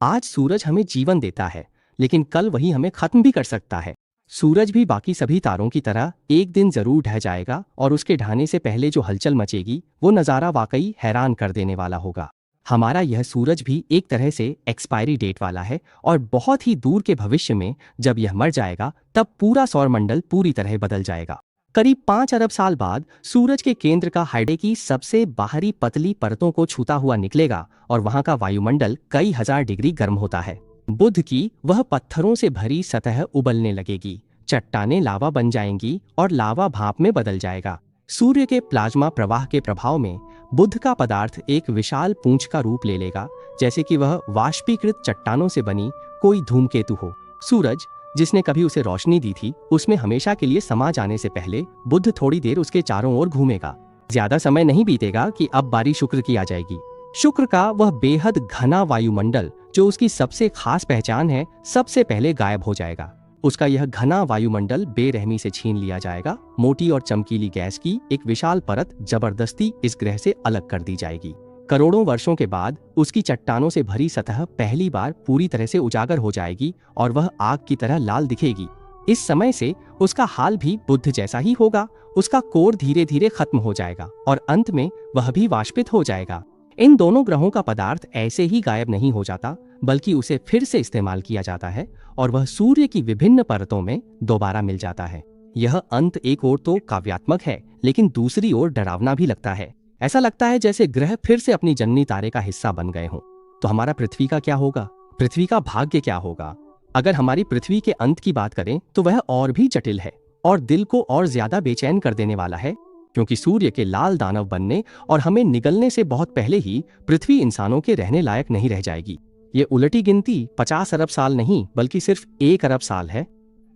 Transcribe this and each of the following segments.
आज सूरज हमें जीवन देता है, लेकिन कल वही हमें खत्म भी कर सकता है। सूरज भी बाकी सभी तारों की तरह एक दिन जरूर ढह जाएगा और उसके ढहने से पहले जो हलचल मचेगी वो नज़ारा वाकई हैरान कर देने वाला होगा। हमारा यह सूरज भी एक तरह से एक्सपायरी डेट वाला है और बहुत ही दूर के भविष्य में जब यह मर जाएगा तब पूरा सौरमंडल पूरी तरह बदल जाएगा। करीब 5 अरब साल बाद सूरज के केंद्र का हाइड्रे की सबसे बाहरी पतली परतों को छूता हुआ निकलेगा और वहां का वायुमंडल कई हजार डिग्री गर्म होता है। बुध की वह पत्थरों से भरी सतह उबलने लगेगी, चट्टानें लावा बन जाएंगी और लावा भाप में बदल जाएगा। सूर्य के प्लाज्मा प्रवाह के प्रभाव में बुध का पदार्थ एक विशाल पूंछ का रूप ले लेगा, जैसे कि वह वाष्पीकृत चट्टानों से बनी कोई धूमकेतु हो। सूरज जिसने कभी उसे रोशनी दी थी उसमें हमेशा के लिए समा जाने से पहले बुध थोड़ी देर उसके चारों ओर घूमेगा। ज्यादा समय नहीं बीतेगा कि अब बारी शुक्र की आ जाएगी। शुक्र का वह बेहद घना वायुमंडल जो उसकी सबसे खास पहचान है सबसे पहले गायब हो जाएगा। उसका यह घना वायुमंडल बेरहमी से छीन लिया जाएगा। मोटी और चमकीली गैस की एक विशाल परत जबरदस्ती इस ग्रह से अलग कर दी जाएगी। करोड़ों वर्षों के बाद उसकी चट्टानों से भरी सतह पहली बार पूरी तरह से उजागर हो जाएगी और वह आग की तरह लाल दिखेगी। इस समय से उसका हाल भी बुध जैसा ही होगा। उसका कोर धीरे धीरे खत्म हो जाएगा और अंत में वह भी वाष्पित हो जाएगा। इन दोनों ग्रहों का पदार्थ ऐसे ही गायब नहीं हो जाता, बल्कि उसे फिर से इस्तेमाल किया जाता है और वह सूर्य की विभिन्न परतों में दोबारा मिल जाता है। यह अंत एक ओर तो काव्यात्मक है, लेकिन दूसरी ओर डरावना भी लगता है। ऐसा लगता है जैसे ग्रह फिर से अपनी जननी तारे का हिस्सा बन गए हों। तो हमारा पृथ्वी का क्या होगा? पृथ्वी का भाग्य क्या होगा? अगर हमारी पृथ्वी के अंत की बात करें तो वह और भी जटिल है और दिल को और ज्यादा बेचैन कर देने वाला है, क्योंकि सूर्य के लाल दानव बनने और हमें निगलने से बहुत पहले ही पृथ्वी इंसानों के रहने लायक नहीं रह जाएगी। ये उलटी गिनती 50 अरब साल नहीं बल्कि सिर्फ 1 अरब साल है।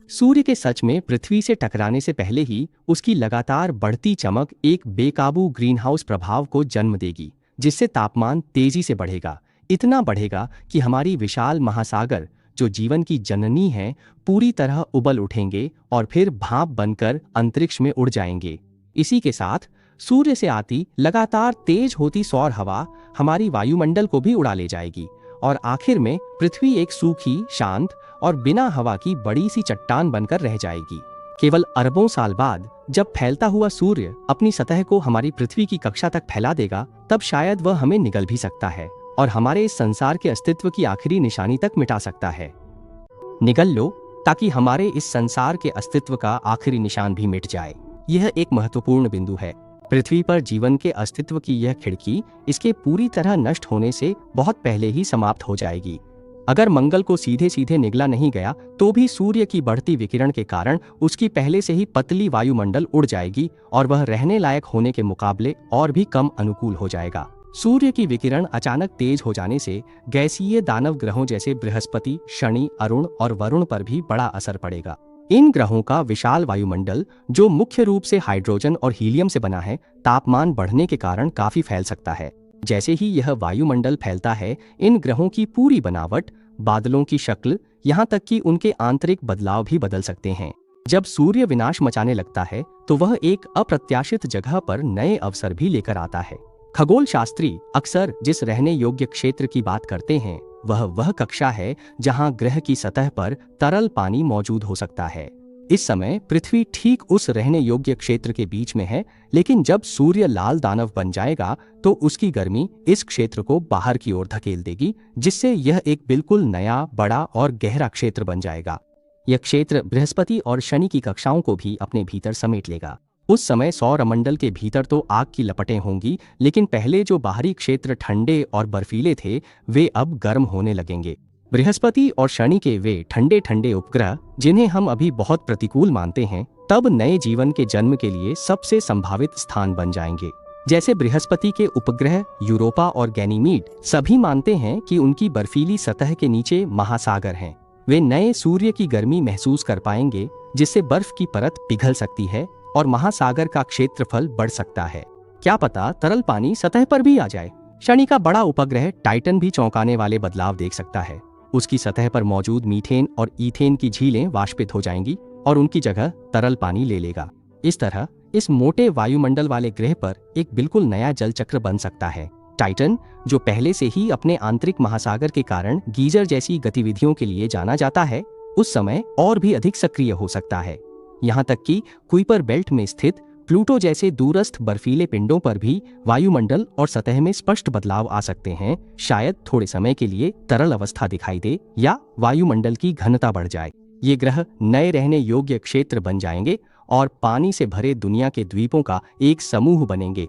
सूर्य के सच में पृथ्वी से टकराने से पहले ही उसकी लगातार बढ़ती चमक एक बेकाबू ग्रीनहाउस प्रभाव को जन्म देगी, जिससे तापमान तेजी से बढ़ेगा। इतना बढ़ेगा कि हमारी विशाल महासागर जो जीवन की जननी है पूरी तरह उबल उठेंगे और फिर भाप बनकर अंतरिक्ष में उड़ जाएंगे। इसी के साथ सूर्य से आती लगातार तेज होती सौर हवा हमारी वायुमंडल को भी उड़ा ले जाएगी और आखिर में पृथ्वी एक सूखी, शांत और बिना हवा की बड़ी सी चट्टान बनकर रह जाएगी। केवल अरबों साल बाद जब फैलता हुआ सूर्य अपनी सतह को हमारी पृथ्वी की कक्षा तक फैला देगा, तब शायद वह हमें निगल भी सकता है और हमारे इस संसार के अस्तित्व की आखिरी निशानी तक मिटा सकता है। निगल लो ताकि हमारे इस संसार के अस्तित्व का आखिरी निशान भी मिट जाए। यह एक महत्वपूर्ण बिंदु है। पृथ्वी पर जीवन के अस्तित्व की यह खिड़की इसके पूरी तरह नष्ट होने से बहुत पहले ही समाप्त हो जाएगी। अगर मंगल को सीधे सीधे निगला नहीं गया तो भी सूर्य की बढ़ती विकिरण के कारण उसकी पहले से ही पतली वायुमंडल उड़ जाएगी और वह रहने लायक होने के मुकाबले और भी कम अनुकूल हो जाएगा। सूर्य की विकिरण अचानक तेज हो जाने से गैसीय दानव ग्रहों जैसे बृहस्पति, शनि, अरुण और वरुण पर भी बड़ा असर पड़ेगा। इन ग्रहों का विशाल वायुमंडल जो मुख्य रूप से हाइड्रोजन और हीलियम से बना है, तापमान बढ़ने के कारण काफी फैल सकता है। जैसे ही यह वायुमंडल फैलता है, इन ग्रहों की पूरी बनावट, बादलों की शक्ल, यहाँ तक कि उनके आंतरिक बदलाव भी बदल सकते हैं। जब सूर्य विनाश मचाने लगता है तो वह एक अप्रत्याशित जगह पर नए अवसर भी लेकर आता है। खगोल शास्त्री अक्सर जिस रहने योग्य क्षेत्र की बात करते हैं वह कक्षा है जहां ग्रह की सतह पर तरल पानी मौजूद हो सकता है। इस समय पृथ्वी ठीक उस रहने योग्य क्षेत्र के बीच में है, लेकिन जब सूर्य लाल दानव बन जाएगा तो उसकी गर्मी इस क्षेत्र को बाहर की ओर धकेल देगी, जिससे यह एक बिल्कुल नया, बड़ा और गहरा क्षेत्र बन जाएगा। यह क्षेत्र बृहस्पति और शनि की कक्षाओं को भी अपने भीतर समेट लेगा। उस समय सौरमंडल के भीतर तो आग की लपटें होंगी, लेकिन पहले जो बाहरी क्षेत्र ठंडे और बर्फीले थे वे अब गर्म होने लगेंगे। बृहस्पति और शनि के वे ठंडे ठंडे उपग्रह जिन्हें हम अभी बहुत प्रतिकूल मानते हैं, तब नए जीवन के जन्म के लिए सबसे संभावित स्थान बन जाएंगे। जैसे बृहस्पति के उपग्रह यूरोपा और गैनीमीड सभी मानते हैं कि उनकी बर्फीली सतह के नीचे महासागर हैं। वे नए सूर्य की गर्मी महसूस कर पाएंगे, जिससे बर्फ की परत पिघल सकती है और महासागर का क्षेत्रफल बढ़ सकता है। क्या पता तरल पानी सतह पर भी आ जाए। शनि का बड़ा उपग्रह टाइटन भी चौंकाने वाले बदलाव देख सकता है। उसकी सतह पर मौजूद मीथेन और ईथेन की झीलें वाष्पित हो जाएंगी और उनकी जगह तरल पानी ले लेगा। इस तरह इस मोटे वायुमंडल वाले ग्रह पर एक बिल्कुल नया जल चक्र बन सकता है। टाइटन, जो पहले से ही अपने आंतरिक महासागर के कारण गीजर जैसी गतिविधियों के लिए जाना जाता है, उस समय और भी अधिक सक्रिय हो सकता है। यहाँ तक कि कुइपर बेल्ट में स्थित प्लूटो जैसे दूरस्थ बर्फीले पिंडों पर भी वायुमंडल और सतह में स्पष्ट बदलाव आ सकते हैं। शायद थोड़े समय के लिए तरल अवस्था दिखाई दे या वायुमंडल की घनता बढ़ जाए। ये ग्रह नए रहने योग्य क्षेत्र बन जाएंगे और पानी से भरे दुनिया के द्वीपों का एक समूह बनेंगे।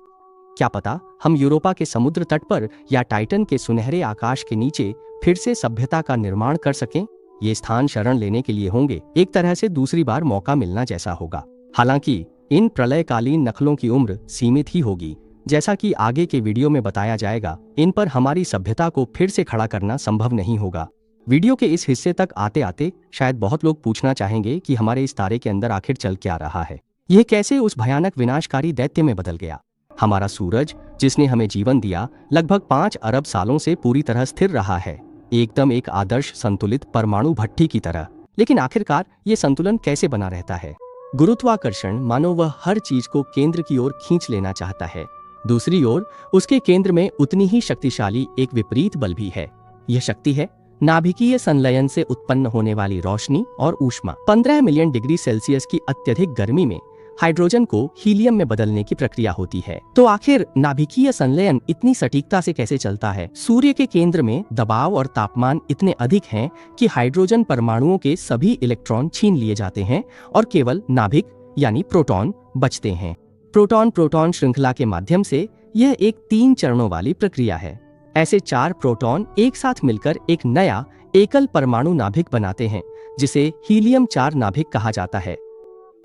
क्या पता हम यूरोपा के समुद्र तट पर या टाइटन के सुनहरे आकाश के नीचे फिर से सभ्यता का निर्माण कर सकें। ये स्थान शरण लेने के लिए होंगे, एक तरह से दूसरी बार मौका मिलना जैसा होगा। हालांकि इन प्रलयकालीन नखलों की उम्र सीमित ही होगी। जैसा कि आगे के वीडियो में बताया जाएगा, इन पर हमारी सभ्यता को फिर से खड़ा करना संभव नहीं होगा। वीडियो के इस हिस्से तक आते आते शायद बहुत लोग पूछना चाहेंगे कि हमारे इस तारे के अंदर आखिर चल क्या रहा है। यह कैसे उस भयानक विनाशकारी दैत्य में बदल गया। हमारा सूरज, जिसने हमें जीवन दिया, लगभग 5 अरब सालों से पूरी तरह स्थिर रहा है, एकदम एक आदर्श संतुलित परमाणु भट्ठी की तरह। लेकिन आखिरकार ये संतुलन कैसे बना रहता है? गुरुत्वाकर्षण मानो वह हर चीज को केंद्र की ओर खींच लेना चाहता है। दूसरी ओर उसके केंद्र में उतनी ही शक्तिशाली एक विपरीत बल भी है। यह शक्ति है नाभिकीय संलयन से उत्पन्न होने वाली रोशनी और ऊष्मा। 15 मिलियन डिग्री सेल्सियस की अत्यधिक गर्मी में हाइड्रोजन को हीलियम में बदलने की प्रक्रिया होती है। तो आखिर नाभिकीय संलयन इतनी सटीकता से कैसे चलता है? सूर्य के केंद्र में दबाव और तापमान इतने अधिक हैं कि हाइड्रोजन परमाणुओं के सभी इलेक्ट्रॉन छीन लिए जाते हैं और केवल नाभिक यानी प्रोटॉन बचते हैं। प्रोटॉन प्रोटॉन श्रृंखला के माध्यम से यह एक 3 चरणों वाली प्रक्रिया है। ऐसे 4 प्रोटॉन एक साथ मिलकर एक नया एकल परमाणु नाभिक बनाते हैं, जिसे हीलियम 4 नाभिक कहा जाता है।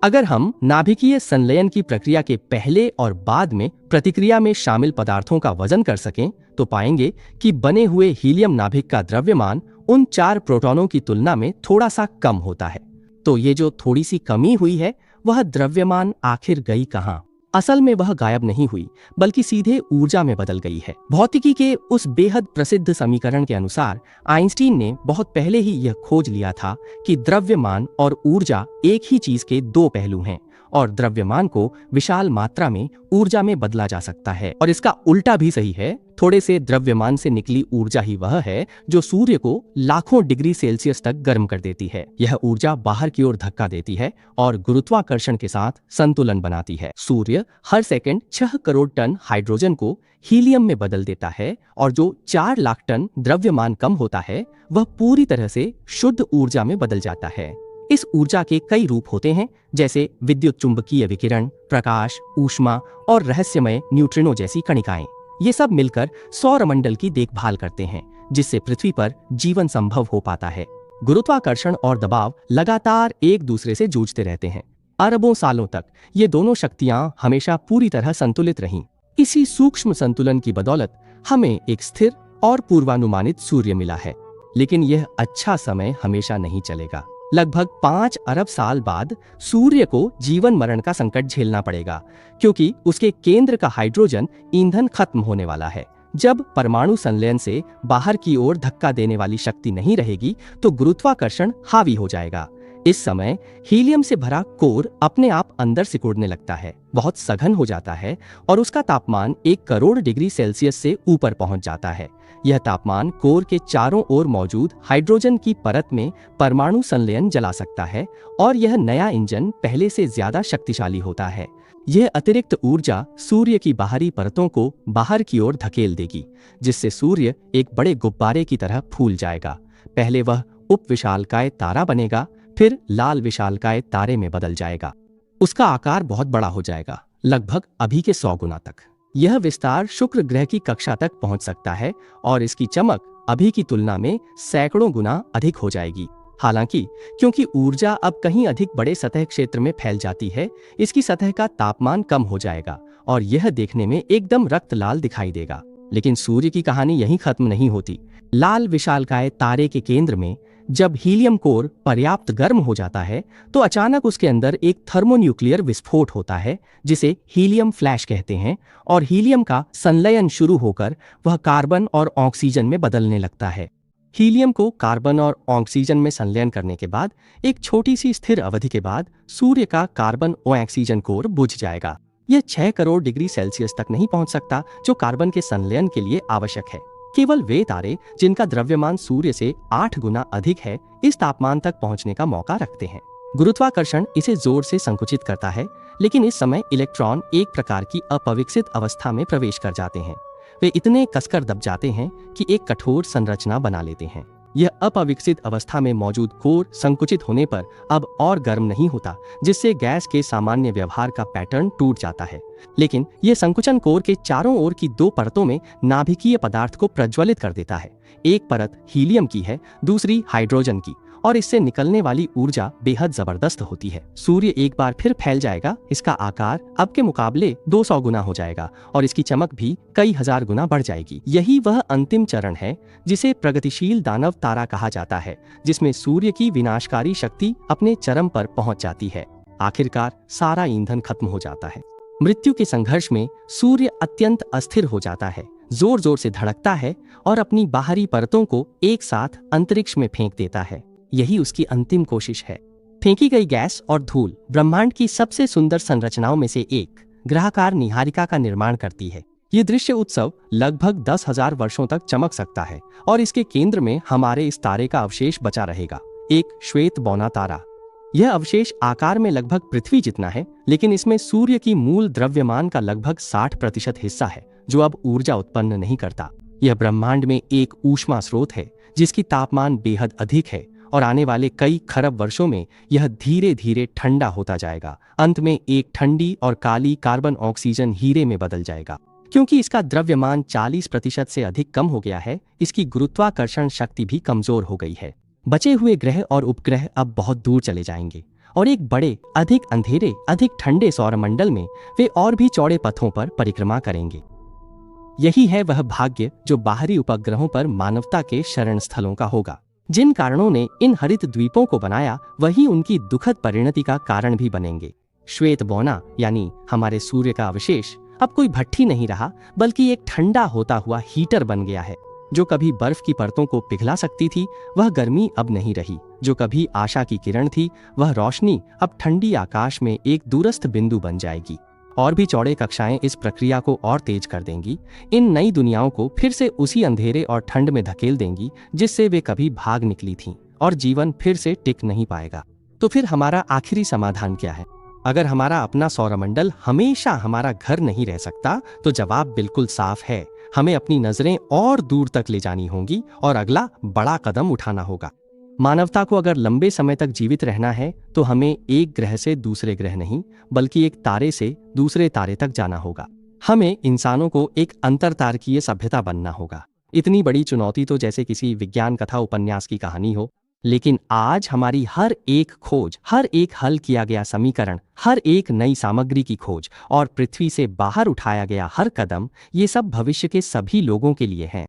अगर हम नाभिकीय संलयन की प्रक्रिया के पहले और बाद में प्रतिक्रिया में शामिल पदार्थों का वजन कर सकें, तो पाएंगे कि बने हुए हीलियम नाभिक का द्रव्यमान उन 4 प्रोटॉनों की तुलना में थोड़ा सा कम होता है। तो ये जो थोड़ी सी कमी हुई है, वह द्रव्यमान आखिर गई कहां? असल में वह गायब नहीं हुई, बल्कि सीधे ऊर्जा में बदल गई है। भौतिकी के उस बेहद प्रसिद्ध समीकरण के अनुसार आइंस्टीन ने बहुत पहले ही यह खोज लिया था कि द्रव्यमान और ऊर्जा एक ही चीज के 2 पहलू हैं और द्रव्यमान को विशाल मात्रा में ऊर्जा में बदला जा सकता है। और इसका उल्टा भी सही है। थोड़े से द्रव्यमान से निकली ऊर्जा ही वह है जो सूर्य को लाखों डिग्री सेल्सियस तक गर्म कर देती है। यह ऊर्जा बाहर की ओर धक्का देती है और गुरुत्वाकर्षण के साथ संतुलन बनाती है। सूर्य हर सेकंड 6 करोड़ टन हाइड्रोजन को हीलियम में बदल देता है और जो 4 लाख टन द्रव्यमान कम होता है, वह पूरी तरह से शुद्ध ऊर्जा में बदल जाता है। इस ऊर्जा के कई रूप होते हैं, जैसे विद्युत चुंबकीय विकिरण, प्रकाश, ऊष्मा और रहस्यमय न्यूट्रिनो जैसी कणिकाएं। ये सब मिलकर सौरमंडल की देखभाल करते हैं, जिससे पृथ्वी पर जीवन संभव हो पाता है। गुरुत्वाकर्षण और दबाव लगातार एक दूसरे से जूझते रहते हैं। अरबों सालों तक ये दोनों शक्तियां हमेशा पूरी तरह संतुलित रहीं। इसी सूक्ष्म संतुलन की बदौलत हमें एक स्थिर और पूर्वानुमानित सूर्य मिला है। लेकिन यह अच्छा समय हमेशा नहीं चलेगा। लगभग 5 अरब साल बाद सूर्य को जीवन मरण का संकट झेलना पड़ेगा, क्योंकि उसके केंद्र का हाइड्रोजन ईंधन खत्म होने वाला है। जब परमाणु संलयन से बाहर की ओर धक्का देने वाली शक्ति नहीं रहेगी, तो गुरुत्वाकर्षण हावी हो जाएगा। इस समय हीलियम से भरा कोर अपने आप अंदर सिकुड़ने लगता है, बहुत सघन हो जाता है और उसका तापमान 1 करोड़ डिग्री सेल्सियस से ऊपर पहुंच जाता है। यह तापमान कोर के चारों ओर मौजूद हाइड्रोजन की परत में परमाणु संलयन जला सकता है और यह नया इंजन पहले से ज्यादा शक्तिशाली होता है। यह अतिरिक्त ऊर्जा सूर्य की बाहरी परतों को बाहर की ओर धकेल देगी, जिससे सूर्य एक बड़े गुब्बारे की तरह फूल जाएगा। पहले वह उपविशालकाय तारा बनेगा, फिर लाल विशालकाय तारे में बदल जाएगा। उसका आकार बहुत बड़ा हो जाएगा, लगभग अभी के 100 गुना तक। यह विस्तार शुक्र ग्रह की कक्षा तक पहुंच सकता है और इसकी चमक अभी की तुलना में सैकड़ों गुना अधिक हो जाएगी। हालांकि क्योंकि ऊर्जा अब कहीं अधिक बड़े सतह क्षेत्र में फैल जाती है, इसकी सतह का तापमान कम हो जाएगा और यह देखने में एकदम रक्त लाल दिखाई देगा। लेकिन सूर्य की कहानी यहीं खत्म नहीं होती। लाल विशालकाय तारे के केंद्र में जब हीलियम कोर पर्याप्त गर्म हो जाता है, तो अचानक उसके अंदर एक थर्मोन्यूक्लियर विस्फोट होता है, जिसे हीलियम फ्लैश कहते हैं, और हीलियम का संलयन शुरू होकर वह कार्बन और ऑक्सीजन में बदलने लगता है। हीलियम को कार्बन और ऑक्सीजन में संलयन करने के बाद एक छोटी सी स्थिर अवधि के बाद सूर्य का कार्बन और ऑक्सीजन कोर बुझ जाएगा। यह 6 करोड़ डिग्री सेल्सियस तक नहीं पहुंच सकता, जो कार्बन के संलयन के लिए आवश्यक है। केवल वे तारे जिनका द्रव्यमान सूर्य से 8 गुना अधिक है, इस तापमान तक पहुंचने का मौका रखते हैं। गुरुत्वाकर्षण इसे जोर से संकुचित करता है, लेकिन इस समय इलेक्ट्रॉन एक प्रकार की अपविकसित अवस्था में प्रवेश कर जाते हैं। वे इतने कसकर दब जाते हैं कि एक कठोर संरचना बना लेते हैं। यह अपविकसित अवस्था में मौजूद कोर संकुचित होने पर अब और गर्म नहीं होता, जिससे गैस के सामान्य व्यवहार का पैटर्न टूट जाता है। लेकिन यह संकुचन कोर के चारों ओर की 2 परतों में नाभिकीय पदार्थ को प्रज्वलित कर देता है। एक परत हीलियम की है, दूसरी हाइड्रोजन की, और इससे निकलने वाली ऊर्जा बेहद जबरदस्त होती है। सूर्य एक बार फिर फैल जाएगा, इसका आकार अब के मुकाबले 200 गुना हो जाएगा और इसकी चमक भी कई हजार गुना बढ़ जाएगी। यही वह अंतिम चरण है जिसे प्रगतिशील दानव तारा कहा जाता है, जिसमें सूर्य की विनाशकारी शक्ति अपने चरम पर पहुंच जाती है। आखिरकार सारा ईंधन खत्म हो जाता है। मृत्यु के संघर्ष में सूर्य अत्यंत अस्थिर हो जाता है, जोर जोर से धड़कता है और अपनी बाहरी परतों को एक साथ अंतरिक्ष में फेंक देता है। यही उसकी अंतिम कोशिश है। फेंकी गई गैस और धूल ब्रह्मांड की सबसे सुंदर संरचनाओं में से एक ग्रहाकार निहारिका का निर्माण करती है। ये दृश्य उत्सव लगभग 10,000 वर्षों तक चमक सकता है और इसके केंद्र में हमारे इस तारे का अवशेष बचा रहेगा, एक श्वेत बौना तारा। यह अवशेष आकार में लगभग पृथ्वी जितना है, लेकिन इसमें सूर्य की मूल द्रव्यमान का लगभग 60% हिस्सा है, जो अब ऊर्जा उत्पन्न नहीं करता। यह ब्रह्मांड में एक ऊष्मा स्रोत है जिसकी तापमान बेहद अधिक है और आने वाले कई खरब वर्षों में यह धीरे धीरे ठंडा होता जाएगा। अंत में एक ठंडी और काली कार्बन ऑक्सीजन हीरे में बदल जाएगा। क्योंकि इसका द्रव्यमान 40% से अधिक कम हो गया है, इसकी गुरुत्वाकर्षण शक्ति भी कमजोर हो गई है। बचे हुए ग्रह और उपग्रह अब बहुत दूर चले जाएंगे और एक बड़े, अधिक अंधेरे, अधिक ठंडे सौरमंडल में वे और भी चौड़े पथों पर परिक्रमा करेंगे। यही है वह भाग्य जो बाहरी उपग्रहों पर मानवता के शरण स्थलों का होगा। जिन कारणों ने इन हरित द्वीपों को बनाया, वही उनकी दुखद परिणति का कारण भी बनेंगे। श्वेत बौना यानी हमारे सूर्य का अवशेष अब कोई भट्ठी नहीं रहा, बल्कि एक ठंडा होता हुआ हीटर बन गया है। जो कभी बर्फ की परतों को पिघला सकती थी, वह गर्मी अब नहीं रही। जो कभी आशा की किरण थी, वह रोशनी अब ठंडी आकाश में एक दूरस्थ बिंदु बन जाएगी। और भी चौड़े कक्षाएं इस प्रक्रिया को और तेज कर देंगी। इन नई दुनियाओं को फिर से उसी अंधेरे और ठंड में धकेल देंगी जिससे वे कभी भाग निकली थीं, और जीवन फिर से टिक नहीं पाएगा। तो फिर हमारा आखिरी समाधान क्या है? अगर हमारा अपना सौरमंडल हमेशा हमारा घर नहीं रह सकता, तो जवाब बिल्कुल साफ है। हमें अपनी नजरें और दूर तक ले जानी होंगी और अगला बड़ा कदम उठाना होगा। मानवता को अगर लंबे समय तक जीवित रहना है, तो हमें एक ग्रह से दूसरे ग्रह नहीं, बल्कि एक तारे से दूसरे तारे तक जाना होगा। हमें इंसानों को एक अंतरतारकीय सभ्यता बनना होगा। इतनी बड़ी चुनौती तो जैसे किसी विज्ञान कथा उपन्यास की कहानी हो, लेकिन आज हमारी हर एक खोज, हर एक हल किया गया समीकरण, हर एक नई सामग्री की खोज और पृथ्वी से बाहर उठाया गया हर कदम, ये सब भविष्य के सभी लोगों के लिए हैं।